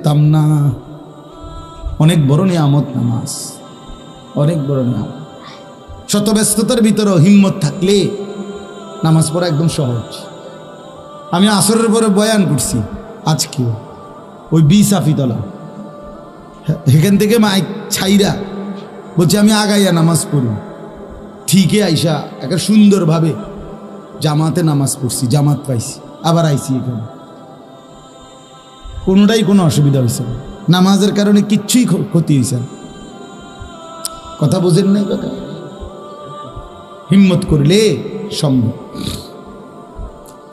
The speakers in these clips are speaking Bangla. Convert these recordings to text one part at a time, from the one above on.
পড়তাম না। অনেক বড় নিয়ামত নামাজ, অনেক বড় নিয়ামত। শত ব্যস্ততার ভিতরেও হিম্মত থাকলে নামাজ পড়া একদম সহজ। আমি আসরের পরে বয়ান করছি আজকেও, ওই সাফিতলা এখান থেকে মাইক ছাইরা বলছি আমি আগাইয়া নামাজ পড়ি। ঠিকই আইসা একটা সুন্দরভাবে জামাতে নামাজ পড়ছি, জামাত পাইছি, আবার আইসি এখানে। কোনোটাই কোনো অসুবিধা হয়েছে না, নামাজের কারণে কিচ্ছুই ক্ষতি হয়েছে না। কথা বোঝেন নাই কথা? হিম্মত করলে সম্ভব,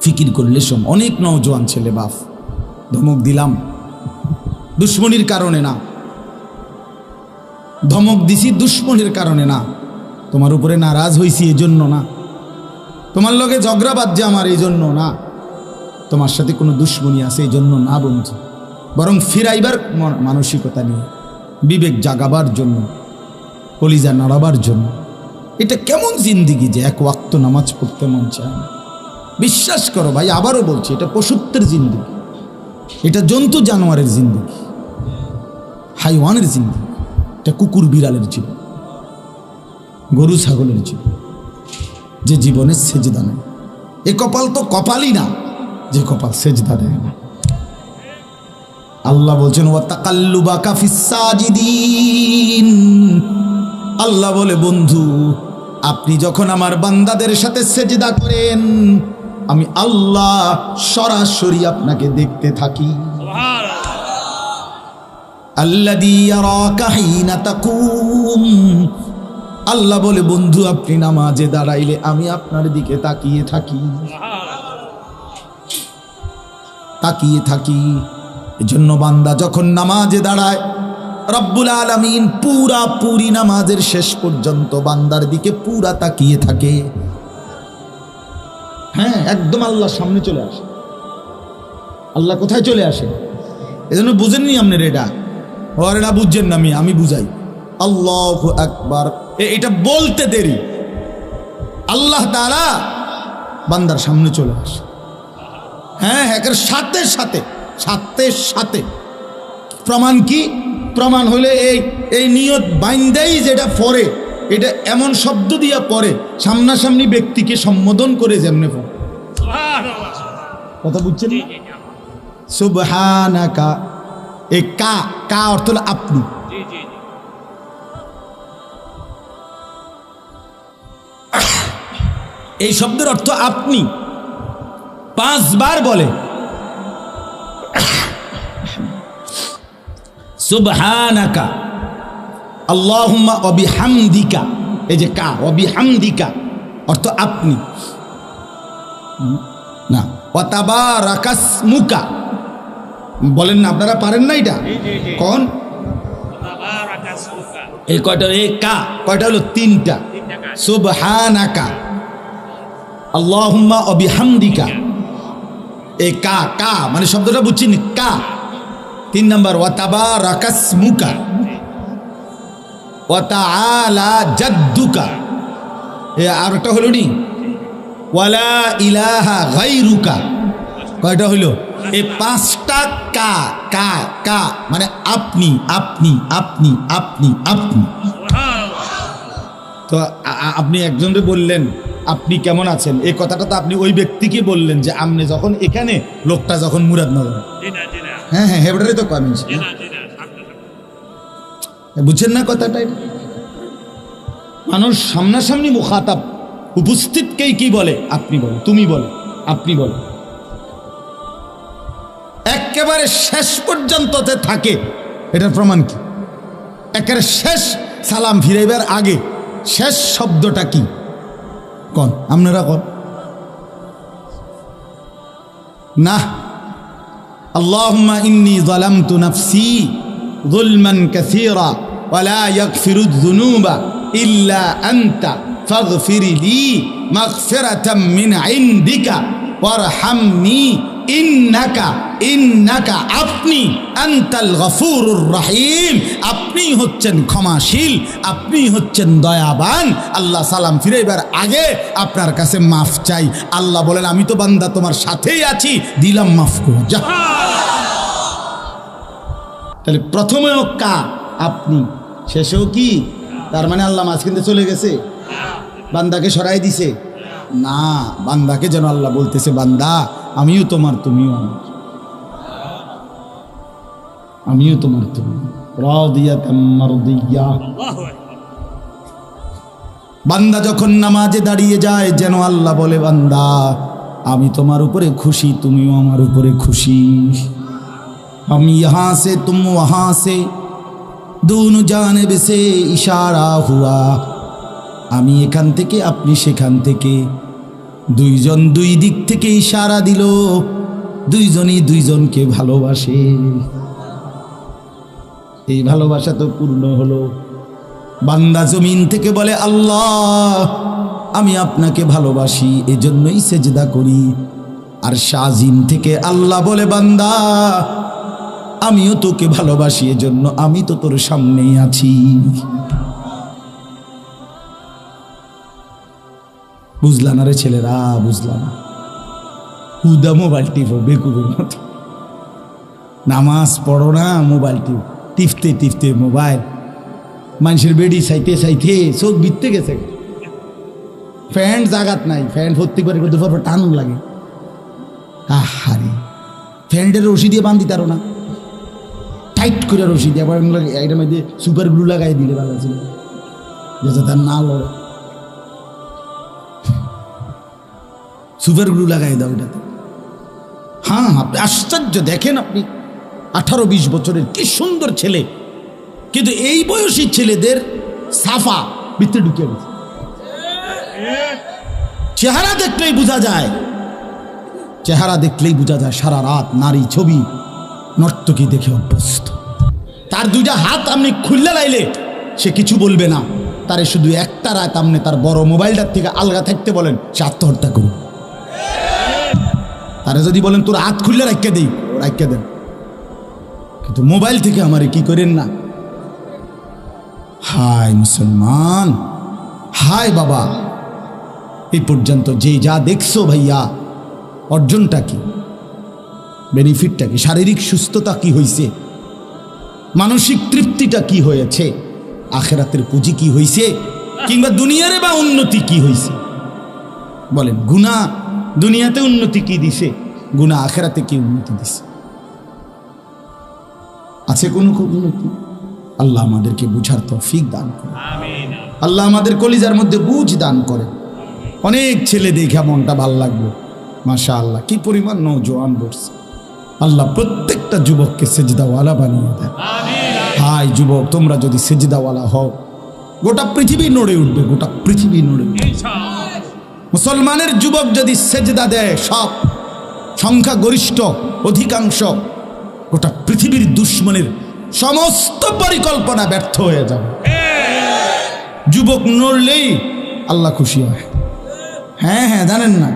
ফিকির করলে সম্ভব। অনেক নওজোয়ান ছেলে বাপ ধমক দিলাম, দুশ্মনির কারণে না, ধমক দিছি দুশ্মনির কারণে না, তোমার উপরে নারাজ হইছি এজন্য না, তোমার লগে ঝগড়া বাজছে আমার এই জন্য না, তোমার সাথে কোনো দুশ্মনী আছে এই জন্য না বন্ধু, বরং ফিরাইবার মানসিকতা নিয়ে, বিবেক জাগাবার জন্য, কলিজা নাড়াবার জন্য। এটা কেমন জিন্দিগি যে এক ওয়াক্ত নামাজ পড়তে মন চায় না? বিশ্বাস করো ভাই, আবারও বলছি, এটা পশুত্বের জিন্দিগি, এটা জন্তু জানোয়ারের জিন্দিগি, হাইওয়ানের জিন্দিগি, এটা কুকুর বিড়ালের জীবন, গরু ছাগলের জীবন, যে জীবনে সেজদা নেই। এ কপাল তো কপালই না যে কপাল সেজদা দেয় না। আল্লাহ বলছেন ওয়া তাকাল্লুবাকা ফিস সাজিদিন। আল্লাহ বলে বন্ধু, আপনি যখন আমার বান্দাদের সাথে সেজদা করেন, আমি আল্লাহ সরাসরি আপনাকে দেখতে থাকি। আল্লাযী ইয়ারাকা হিনা তাকুম। আল্লাহ বলে বন্ধু, আপনি নামাজে দাঁড়াইলে আমি আপনার দিকে তাকিয়ে থাকি, তাকিয়ে থাকি। এজন্য বান্দা যখন নামাজে দাঁড়ায়, রব্বুল আলামিন পুরি নামাজের শেষ পর্যন্ত বান্দার দিকে পুরা তাকিয়ে থাকে। হ্যাঁ, একদম আল্লাহ সামনে চলে আসে। আল্লাহ কোথায় চলে আসে? এজন্য বুঝেননি আপনার এটা, ওর এটা বুঝছেন না, আমি বুঝাই। আল্লাহু আকবার, এটা বলতে দেরি, আল্লাহ তাআলা বান্দার সামনে চলে আসে। হ্যাঁ, একের সাথে সাথে সাথে সাথে। প্রমাণ কি? প্রমাণ হলে এই নিয়ত বাইন্দাই যেটা পড়ে, এটা এমন শব্দ দিয়া পড়ে, সামনাসামনি ব্যক্তিকে সম্বোধন করে যেমনে পড়ে। কথা বুঝছেন? সুবহানাকা, এই কা কা অর্থ হলো আপনি। এই শব্দের অর্থ আপনি। 5 বার বলে সুবহানাকা আল্লাহুম্মা ওয়া বিহামদিকা। এই যে কা, ওয়া বিহামদিকা অর্থ আপনি না। ওয়া তাবারাকাসমুকা বলেন না, আপনারা পারেন না এটা? কোন এই কয়টা? এই কা কয়টা হলো? 3টা। সুবহানাকা আল্লাহুম্মা ওয়া বিহামদিকা, এই কা কা মানে শব্দটা বুঝছেন? কা। 3 নম্বর ওয়া তাবারাকাসমুকা ওয়া তাআলা জাদ্দুকা। এ আরেকটা হলো নি ওয়ালা ইলাহা গায়রুকা। কয়টা হইল? এই 5টা কা কা কা মানে আপনি আপনি আপনি আপনি আপনি। তো আপনি একজনকে বললেন আপনি কেমন আছেন, এই কথাটা তো আপনি ওই ব্যক্তিকে বললেন যে আপনি যখন এখানে, লোকটা যখন মুরাদনগর। হ্যাঁ হ্যাঁ, হেবটারই তো কমেন্ট। বুঝছেন না কথাটা? মানুষ সামনাসামনি মুখাতাব, উপস্থিতকেই কি বলে? আপনি বলে, তুমি বলে, আপনি বলে। একেবারে শেষ পর্যন্ত থাকে, এটার প্রমাণ কি? একেবারে শেষ সালাম ফিরাইবার আগে শেষ শব্দটা কি? কোন আপনারা কোন না? আল্লাহুম্মা ইন্নী যালামতু নাফসি যুলমান কাসীরা ওয়া লা ইয়াগফিরুয যুনুবা ইল্লা আনতা ফাগফিরলি মাগফিরাতাম মিন ইনদিকা ওয়ারহামনি ইন্নাকা ইন্নাকা আপনি আনতাল গফুরুর রহিম। আপনি হচ্ছেন ক্ষমাশীল, আপনি হচ্ছেন দয়াবান। আল্লাহ সালাম ফিরাইবার আগে আপনার কাছে মাফ চাই। আল্লাহ বলেন আমি তো বান্দা তোমার সাথেই আছি, দিলাম মাফ করে যা। তাহলে প্রথমেও কা আপনি, শেষেও কি? তার মানে আল্লাহ মাঝখান থেকে চলে গেছে, বান্দাকে সরাই দিছে না। বান্দাকে যেন আল্লাহ বলতেছে, বান্দা আমিও তোমার, তুমিও আমার, আমিও তোমার, তুমি রাদিয়াতাম মারদিয়া। বান্দা যখন নামাজে দাঁড়িয়ে যায় যেন আল্লাহ বলে, বান্দা আমি তোমার উপরে খুশি, তুমিও আমার উপরে খুশি। हम यहाँ से तुम वहाँ से दोनों जानिब से इशारा हुआ। আমি এখান থেকে আপনি সেখান থেকে, দুইজন দুই দিক থেকে ইশারা দিল, দুইজনই দুইজনকে ভালোবাসে। এই ভালোবাসা তো পূর্ণ হলো। বান্দা জমিন থেকে বলে, আল্লাহ আমি আপনাকে ভালোবাসি, এজন্যই সেজদা করি। আর শাজিম থেকে আল্লাহ বলে, বান্দা আমিও তোকে ভালোবাসি, এজন্য আমি তো তোর সামনেই আছি। বুঝলা না রে ছেলেরা, বুঝলা না? হুদা মোবাইল টিপো বেকুবের মতো, নামাজ পড়ো না, মোবাইল টিপতে টিপতে মোবাইল, মানুষের বেডি চাইতে চাইতে চোখ বিতে গেছে। ফ্যান জাগাত নাই, ফ্যান ভর্তি করে দুপুর পর টান লাগে। আহারে ফ্যানটার রশি দিয়ে বান্ধি তারো না, টাইট করে রশি দিয়ে, আবার এটার মধ্যে সুপার গ্লু লাগাই দিলে ভালো ছিল, যাতে তার না লড়ে। সুপার গ্লু লাগাই দাও এটাতে। হ্যাঁ, আপনি আশ্চর্য দেখেন, আপনি 18-20 বছরের কি সুন্দর ছেলে, কিন্তু এই বয়সী ছেলেদের সাফা ভিতরে ঢুকে গেছে। চেহারা দেখলেই বোঝা যায়, চেহারা দেখলেই বোঝা যায় সারা রাত নারী ছবি নর্তকী দেখে অভ্যস্ত। তার দুইটা হাত আপনি খুললে লাইলে সে কিছু বলবে না, তারে শুধু একটা রাত আপনি তার বড় মোবাইলটার থেকে আলগা থাকতে বলেন, সে আত্মহত্যা করুন। তারে যদি বলেন তোর হাত খুললে রাখতে দেই, রাখতে দেন, কিন্তু মোবাইল থেকে আমারে কি করেন না। হায় মুসলমান, হায় বাবা, এই পর্যন্ত যে যা দেখছো ভাইয়া, অর্জনটা কি, বেনিফিটটা কি, শারীরিক সুস্থতা কি হয়েছে, মানসিক তৃপ্তিটা কি হয়েছে, আখেরাতের পুঁজি কি হয়েছে, কিংবা দুনিয়ারে বা উন্নতি কি হয়েছে? বলেন, গুনাহ দুনিয়াতে উন্নতি কি দিছে, গুনাহ আখেরাতে কি উন্নতি দিছে? আছে কোনো উন্নতি? আল্লাহ আমাদেরকে বুঝার তৌফিক দান করে, আল্লাহ আমাদের কলিজার মধ্যে বুঝ দান করে। অনেক ছেলে দেখে মনটা ভাল লাগলো, মাশাআল্লাহ কি পরিমাণ নওজোয়ান বসছে। আল্লাহ প্রত্যেকটা যুবককে সেজদাওয়ালা বানিয়ে দেয়। হাই যুবক, তোমরা যদি সেজদাওয়ালা হও, গোটা পৃথিবী নড়ে উঠবে, গোটা পৃথিবী নড়ে উঠবে। মুসলমানের যুবক যদি সেজদা দেয়, সব সংখ্যা গরিষ্ঠ অধিকাংশ, গোটা পৃথিবীর দুশ্মনের সমস্ত পরিকল্পনা ব্যর্থ হয়ে যাবে। যুবক নড়লেই আল্লাহ খুশি হয়। হ্যাঁ হ্যাঁ, জানেন না,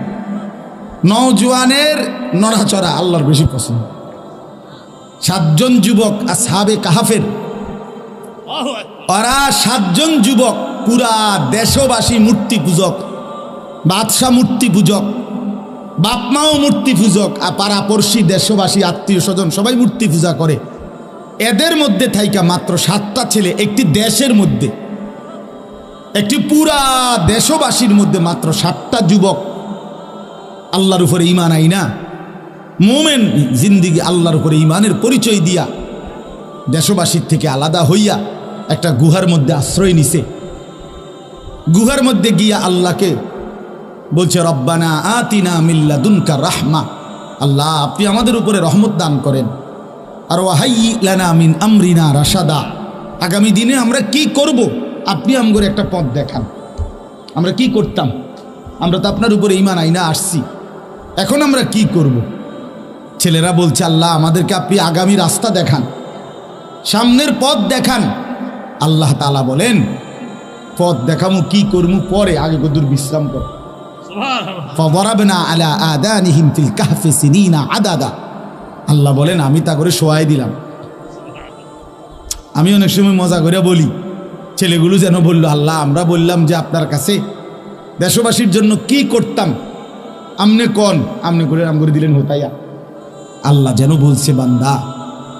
নওজোয়ানের নড়াচড়া আল্লাহর বেশি পছন্দ। 7 জন যুবক আসহাবে কাহাফের, ওরা 7 জন যুবক পুরা দেশবাসী মূর্তি পূজক, বাদশাহ মূর্তি পূজক, বাপমাও মূর্তি পূজক, আর পাড়াপড়শি দেশবাসী আত্মীয় স্বজন সবাই মূর্তি পূজা করে। এদের মধ্যে থাইকা মাত্র 7টা ছেলে, একটি দেশের মধ্যে, একটি পুরা দেশবাসীর মধ্যে মাত্র 7টা যুবক আল্লাহর উপরে ঈমান আইনা মোমেন জিন্দিগি আল্লাহর উপরে ঈমানের পরিচয় দিয়া দেশবাসীর থেকে আলাদা হইয়া একটা গুহার মধ্যে আশ্রয় নিছে। গুহার মধ্যে গিয়া আল্লাহকে বলছে, রব্বানা আতিনা মিন লাদুনকা রাহমা, আল্লাহ আপনি আমাদের উপরে রহমত দান করেন, আর ওয়াহাইয়ি লানা মিন আমরিনা রাশাদা, আগামী দিনে আমরা কি করব আপনি আমগরে একটা পথ দেখান। আমরা কি করতাম? আমরা তো আপনার উপরে ঈমান আইনা আসছি, এখন আমরা কি করব? ছেলেরা বলছে, আল্লাহ আমাদেরকে আপনি আগামী রাস্তা দেখান, সামনের পথ দেখান। আল্লাহ তাআলা বলেন, পথ দেখামু, কি করমু পরে, আগে কদুর বিশ্রাম কর। ফাদরাবনা আলা আদানিহিম ফিল কাহফি সিনিনা আদাদা, আল্লাহ বলেন আমি তা করে শোয়াই দিলাম। আমি অনেক সময় মজা করে বলি, ছেলেগুলো যেন বলল, আল্লাহ আমরা বললাম যে আপনার কাছে দেশবাসীর জন্য কি করতাম, আমনে কোন আমনে করে নাম করে দিলেন হোতাইয়া। আল্লাহ যেন বলছে, বান্দা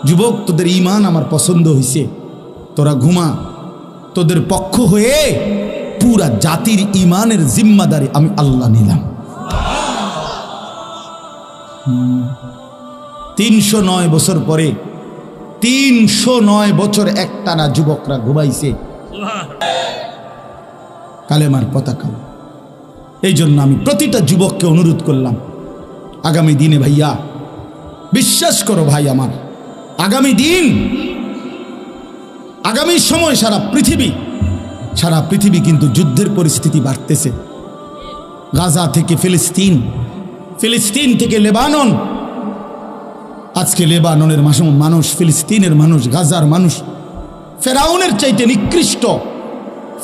যুবক, তোদের ঈমান আমার পছন্দ হয়েছে, তোরা ঘুমা। তোদের পক্ষ হয়ে পুরা জাতির ঈমানের জিম্মাদারি আমি আল্লাহ নিলাম। 309 বছর পরে, 309 বছর একটানা যুবকরা ঘুমাইছে কালেমার পতাকা। এই জন্য আমি প্রতিটা যুবককে অনুরোধ করলাম, আগামী দিনে ভাইয়া বিশ্বাস করো ভাই আমার, আগামী দিন, আগামী সময় সারা পৃথিবী কিন্তু যুদ্ধের পরিস্থিতি বাড়তেছে। গাজা থেকে ফিলিস্তিন, ফিলিস্তিন থেকে লেবানন। আজকে লেবাননের মানুষ, ফিলিস্তিনের মানুষ, গাজার মানুষ ফেরাউনের চাইতে নিকৃষ্ট,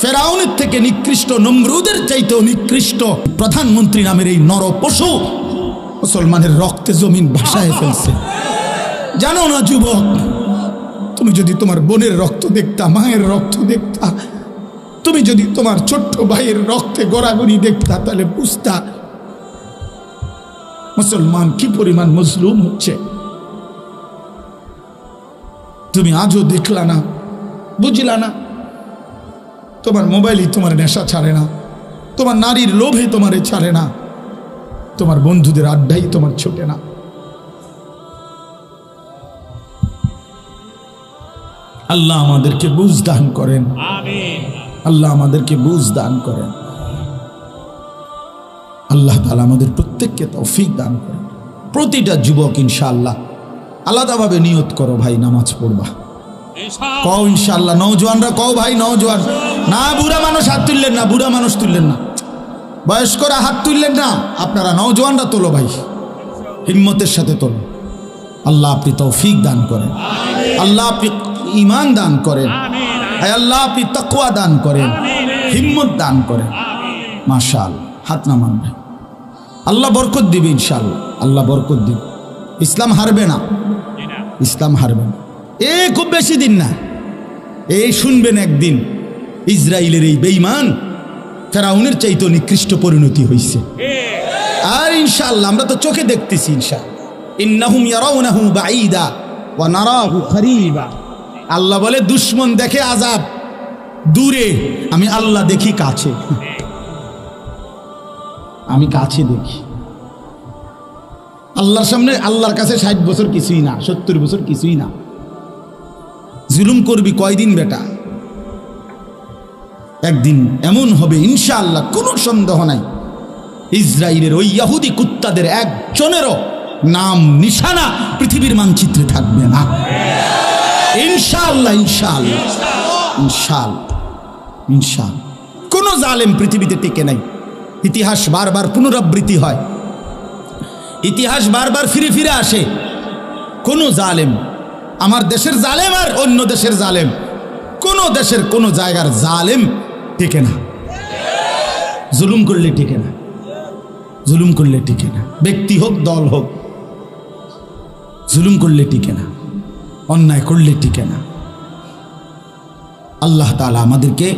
ফেরাউনের থেকে নিকৃষ্ট, নমরুদের চাইতেও নিকৃষ্ট প্রধানমন্ত্রী নামের এই নর পশু মুসলমানের রক্তে জমিন ভাসায় ফেলছে। জানো না যুবক, তুমি যদি তোমার বোনের রক্ত দেখতা, মায়ের রক্ত দেখতা, তুমি যদি তোমার ছোট্ট ভাইয়ের রক্তে গড়াগড়ি দেখতা, তাহলে বুঝতা মুসলমান কি পরিমাণ মজলুম হচ্ছে। তুমি আজও দেখলা না, বুঝলা না। তোমার মোবাইলই তোমার নেশা ছাড়ে না, তোমার নারীর লোভে তোমারে ছাড়ে না, তোমার বন্ধুদের আড্ডাই তোমার ছোটে না। আল্লাহ আমাদেরকে বুঝ দান করেন, আল্লাহ আমাদেরকে বুঝ দান করেন, আল্লাহ তাআলা আমাদের প্রত্যেককে তৌফিক দান করেন। প্রতিটা যুবক ইনশাআল্লাহ আলাদাভাবে নিয়ত করো ভাই, নামাজ পড়বা। কও ইনশাআল্লাহ। নওজোয়ানরা কও ভাই, নওজোয়ান না, বুড়া মানুষ হাত তুললেন না, বুড়া মানুষ তুললেন না, বয়স্করা হাত তুললেন না, আপনারা নওজোয়ানরা তোলো ভাই, হিম্মতের সাথে তোলো। আল্লাহ আপনি তৌফিক দান করেন, আল্লাহ আপনি ঈমান দান করেন, আল্লাহ আপনি তাকওয়া দান করেন, হিম্মত দান করেন। মাশাআল্লাহ, হাত নামান ভাই, আল্লাহ বরকত দিবে ইনশাআল্লাহ, আল্লাহ বরকত দিবে। ইসলাম হারবে না, ইসলাম হারবে না। খুব বেশি দিন না, শুনবেন একদিন ইসরায়েলের এই বেঈমান ফেরাউনের চাইতে নিকৃষ্ট পরিণতি হয়েছে। আর ইনশাআল্লাহ আমরা তো চোখে দেখতেছি, ইনশাআল্লাহ ইন্নাহুম ইয়ারাউনাহু বাঈদা ওয়া নারাহু করিবা। আল্লাহ বলে দুশমন দেখে আযাব দূরে, আমি আল্লাহ দেখি কাছে, আমি কাছে দেখি। আল্লাহর সামনে, আল্লাহর কাছে 60 বছর কিছুই না, 70 বছর কিছুই না। জুলুম করবি কয়দিন বেটা, একদিন এমন হবে ইনশাআল্লাহ, কোনো সন্দেহ নাই, ইসরায়েলের ওই ইহুদি কুত্তাদের একজনেরও নাম নিশানা পৃথিবীর মানচিত্রে থাকবে না ইনশাআল্লাহ, ইনশাআল্লাহ, ইনশাআল্লাহ, ইনশাআল্লাহ। কোনো জালেম পৃথিবীতে টিকে নাই। ইতিহাস বারবার পুনরাবৃত্তি হয়, ইতিহাস বারবার ফিরে ফিরে আসে। কোনো জালেম, আমার দেশের জালেম আর অন্য দেশের জালেম, কোন দেশের কোন জায়গার জালেম টিকে না। জুলুম করলে টিকে না, জুলুম করলে টিকে না, ব্যক্তি হোক দল হোক, জুলুম করলে টিকে না, অন্যায় করলে টিকে না। আল্লাহ তাআলা আমাদেরকে,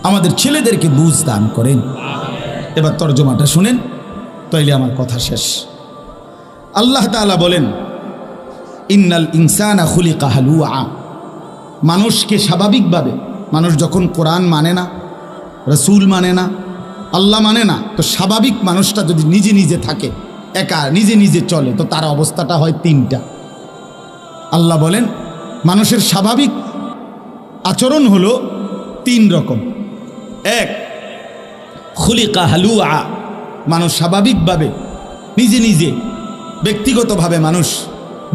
আমাদের ছেলেদেরকে বুঝ দান করেন। এবার তর্জমাটা শুনেন, তাইলে আমার কথা শেষ। আল্লাহ তাআলা বলেন, ইন্নাল ইনসানা খুলিকা হালুআ। মানুষকে স্বাভাবিকভাবে, মানুষ যখন কোরআন মানে না, রসুল মানে না, আল্লাহ মানে না, তো স্বাভাবিক মানুষটা যদি নিজে নিজে থাকে, একা নিজে নিজে চলে, তো তার অবস্থাটা হয় 3টা। আল্লাহ বলেন মানুষের স্বাভাবিক আচরণ হলো 3 রকম। 1, খুলিকা হালুআ, মানুষ স্বাভাবিকভাবে নিজে নিজে ব্যক্তিগতভাবে মানুষ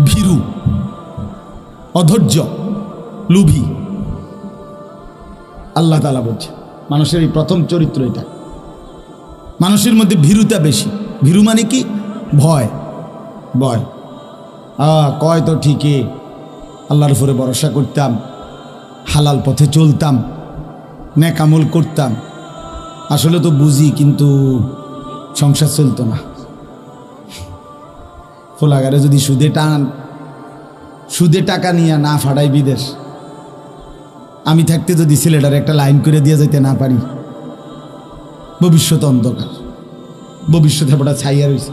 ভীরু, অধৈর্য, লোভী। আল্লাহ তাআলা বলছে মানুষের এই প্রথম চরিত্র এটা। মানুষের মধ্যে ভীরুতা বেশি। ভীরু মানে কি? ভয়, ভয়। কয় তো ঠিকই, আল্লাহর উপরে ভরসা করতাম, হালাল পথে চলতাম, নেক আমল করতাম, আসলে তো বুঝি, কিন্তু সংসার চলতো না। ফোলাগারে যদি সুদে টাকা নিয়ে না ফাটাই বিদেশ, আমি থাকতে যদি ছেলেটার একটা লাইন করে দিয়ে যেতে না পারি, ভবিষ্যৎ অন্ধকার, ভবিষ্যৎ হেপটা ছাইয়া রয়েছে।